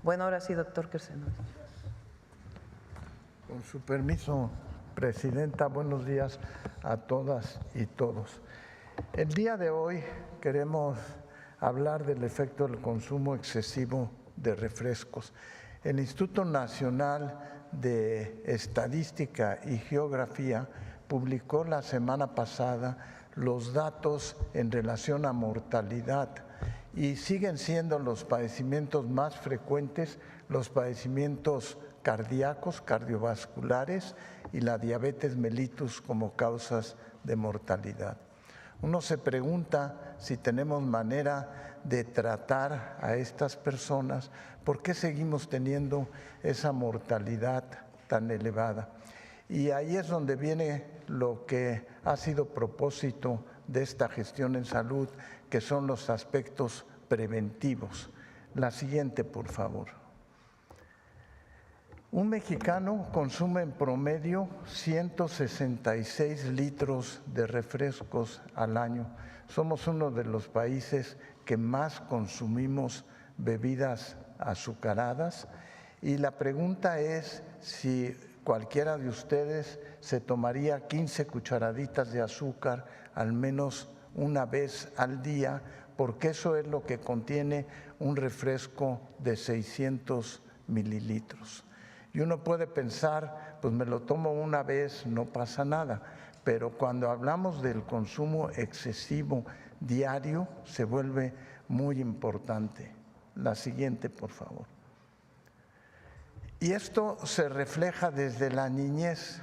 Bueno, ahora sí, doctor Querceno. Con su permiso, Presidenta, buenos días a todas y todos. El día de hoy queremos hablar del efecto del consumo excesivo de refrescos. El Instituto Nacional de Estadística y Geografía publicó la semana pasada los datos en relación a mortalidad y siguen siendo los padecimientos más frecuentes los padecimientos cardíacos, cardiovasculares y la diabetes mellitus como causas de mortalidad. Uno se pregunta si tenemos manera de tratar a estas personas, ¿por qué seguimos teniendo esa mortalidad tan elevada? Y ahí es donde viene lo que ha sido propósito de esta gestión en salud, que son los aspectos preventivos. La siguiente, por favor. Un mexicano consume en promedio 166 litros de refrescos al año. Somos uno de los países que más consumimos bebidas azucaradas y la pregunta es si cualquiera de ustedes se tomaría 15 cucharaditas de azúcar al menos una vez al día, porque eso es lo que contiene un refresco de 600 mililitros. Y uno puede pensar, pues me lo tomo una vez, no pasa nada, pero cuando hablamos del consumo excesivo diario se vuelve muy importante. La siguiente, por favor. Y esto se refleja desde la niñez,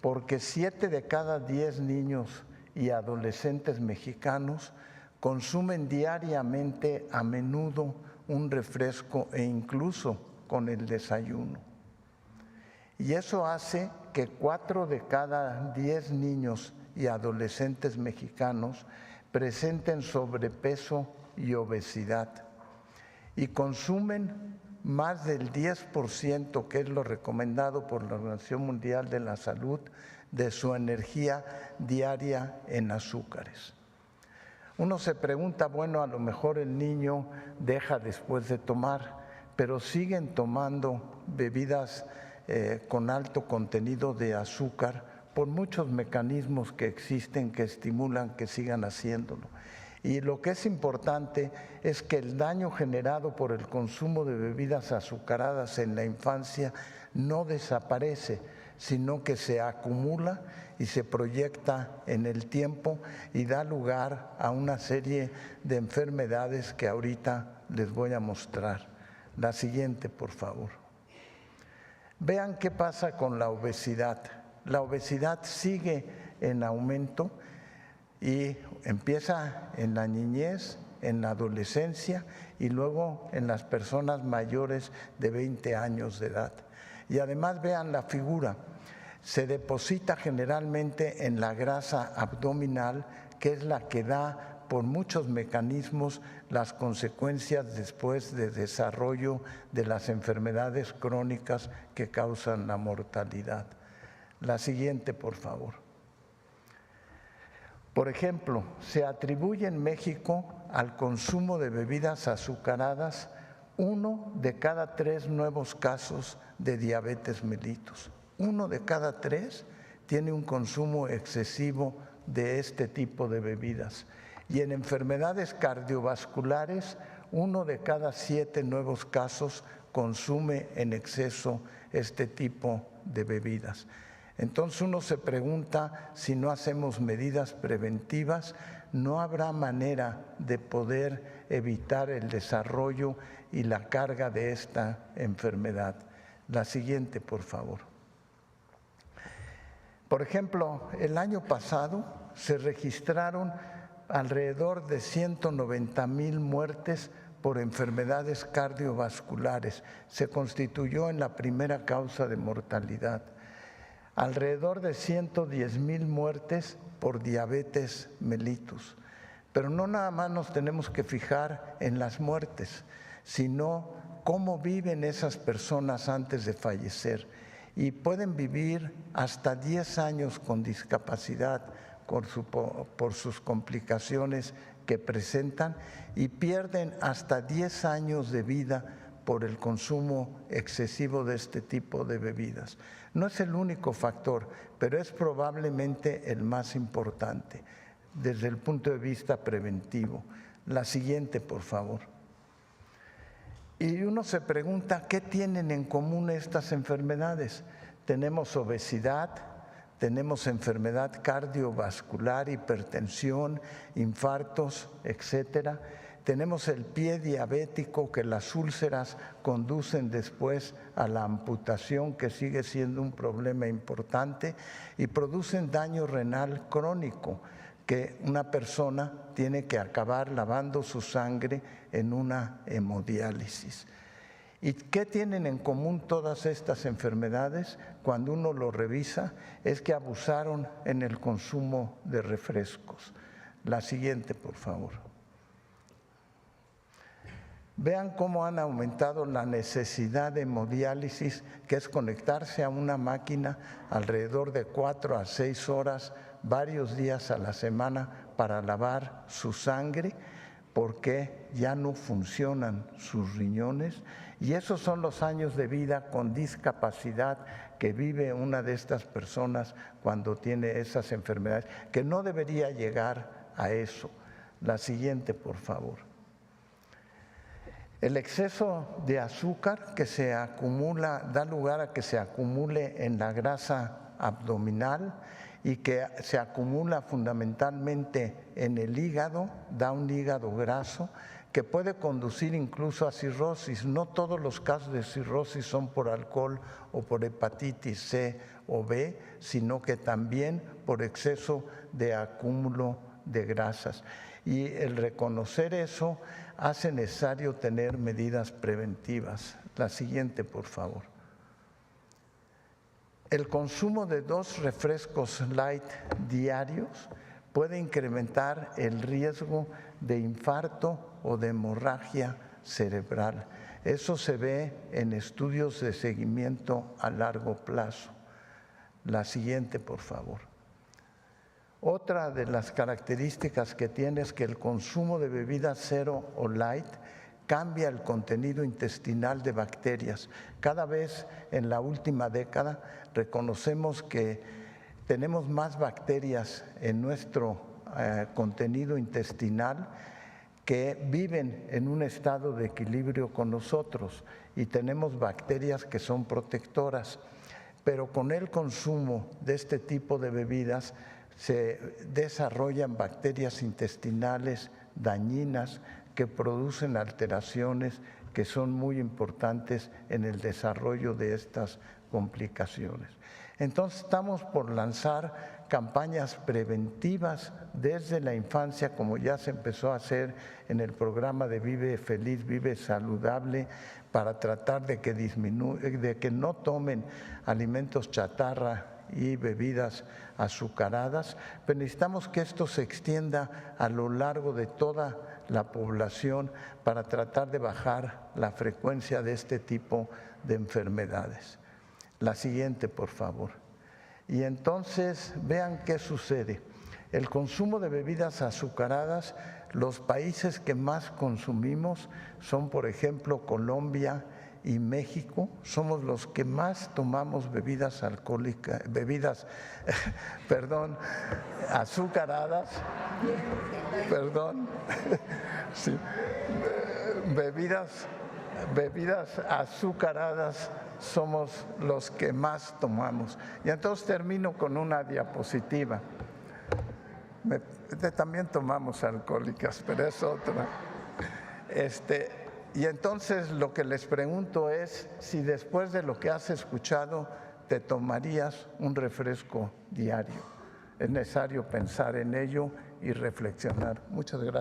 porque 7 de cada 10 niños y adolescentes mexicanos consumen diariamente a menudo un refresco e incluso con el desayuno. Y eso hace que 4 de cada 10 niños y adolescentes mexicanos presenten sobrepeso y obesidad y consumen más del 10%, que es lo recomendado por la Organización Mundial de la Salud, de su energía diaria en azúcares. Uno se pregunta, bueno, a lo mejor el niño deja después de tomar, pero siguen tomando bebidas con alto contenido de azúcar por muchos mecanismos que existen que estimulan que sigan haciéndolo. Y lo que es importante es que el daño generado por el consumo de bebidas azucaradas en la infancia no desaparece, sino que se acumula y se proyecta en el tiempo y da lugar a una serie de enfermedades que ahorita les voy a mostrar. La siguiente, por favor. Vean qué pasa con la obesidad. La obesidad sigue en aumento y empieza en la niñez, en la adolescencia y luego en las personas mayores de 20 años de edad. Y además vean la figura, se deposita generalmente en la grasa abdominal, que es la que da por muchos mecanismos las consecuencias después de desarrollo de las enfermedades crónicas que causan la mortalidad. La siguiente, por favor. Por ejemplo, se atribuye en México al consumo de bebidas azucaradas 1 de cada 3 nuevos casos de diabetes mellitus. 1 de cada 3 tiene un consumo excesivo de este tipo de bebidas. Y en enfermedades cardiovasculares, 1 de cada 7 nuevos casos consume en exceso este tipo de bebidas. Entonces uno se pregunta si no hacemos medidas preventivas, no habrá manera de poder evitar el desarrollo y la carga de esta enfermedad. La siguiente, por favor. Por ejemplo, el año pasado se registraron alrededor de 190,000 muertes por enfermedades cardiovasculares. Se constituyó en la primera causa de mortalidad. Alrededor de 110,000 muertes por diabetes mellitus. Pero no nada más nos tenemos que fijar en las muertes, sino cómo viven esas personas antes de fallecer. Y pueden vivir hasta 10 años con discapacidad por sus complicaciones que presentan y pierden hasta 10 años de vida por el consumo excesivo de este tipo de bebidas. No es el único factor, pero es probablemente el más importante desde el punto de vista preventivo. La siguiente, por favor. Y uno se pregunta, ¿qué tienen en común estas enfermedades? Tenemos obesidad, tenemos enfermedad cardiovascular, hipertensión, infartos, etcétera. Tenemos el pie diabético, que las úlceras conducen después a la amputación, que sigue siendo un problema importante, y producen daño renal crónico, que una persona tiene que acabar lavando su sangre en una hemodiálisis. ¿Y qué tienen en común todas estas enfermedades? Cuando uno lo revisa, es que abusaron en el consumo de refrescos. La siguiente, por favor. Vean cómo han aumentado la necesidad de hemodiálisis, que es conectarse a una máquina alrededor de 4 a 6 horas, varios días a la semana, para lavar su sangre, porque ya no funcionan sus riñones. Y esos son los años de vida con discapacidad que vive una de estas personas cuando tiene esas enfermedades, que no debería llegar a eso. La siguiente, por favor. El exceso de azúcar que se acumula, da lugar a que se acumule en la grasa abdominal y que se acumula fundamentalmente en el hígado, da un hígado graso que puede conducir incluso a cirrosis. No todos los casos de cirrosis son por alcohol o por hepatitis C o B, sino que también por exceso de acúmulo de grasas. Y el reconocer eso hace necesario tener medidas preventivas. La siguiente, por favor. El consumo de 2 refrescos light diarios puede incrementar el riesgo de infarto o de hemorragia cerebral. Eso se ve en estudios de seguimiento a largo plazo. La siguiente, por favor. Otra de las características que tiene es que el consumo de bebidas cero o light cambia el contenido intestinal de bacterias. Cada vez en la última década reconocemos que tenemos más bacterias en nuestro contenido intestinal que viven en un estado de equilibrio con nosotros, y tenemos bacterias que son protectoras, pero con el consumo de este tipo de bebidas se desarrollan bacterias intestinales dañinas que producen alteraciones que son muy importantes en el desarrollo de estas complicaciones. Entonces estamos por lanzar campañas preventivas desde la infancia, como ya se empezó a hacer en el programa de Vive Feliz, Vive Saludable, para tratar de que no tomen alimentos chatarra y bebidas azucaradas, pero necesitamos que esto se extienda a lo largo de toda la población para tratar de bajar la frecuencia de este tipo de enfermedades. La siguiente, por favor. Y entonces vean qué sucede. El consumo de bebidas azucaradas, los países que más consumimos son, por ejemplo, Colombia y México. Somos los que más tomamos bebidas alcohólicas, azucaradas, sí, bebidas azucaradas somos los que más tomamos. Y entonces termino con una diapositiva. También tomamos alcohólicas, pero es otra. Y entonces lo que les pregunto es si después de lo que has escuchado te tomarías un refresco diario. Es necesario pensar en ello y reflexionar. Muchas gracias.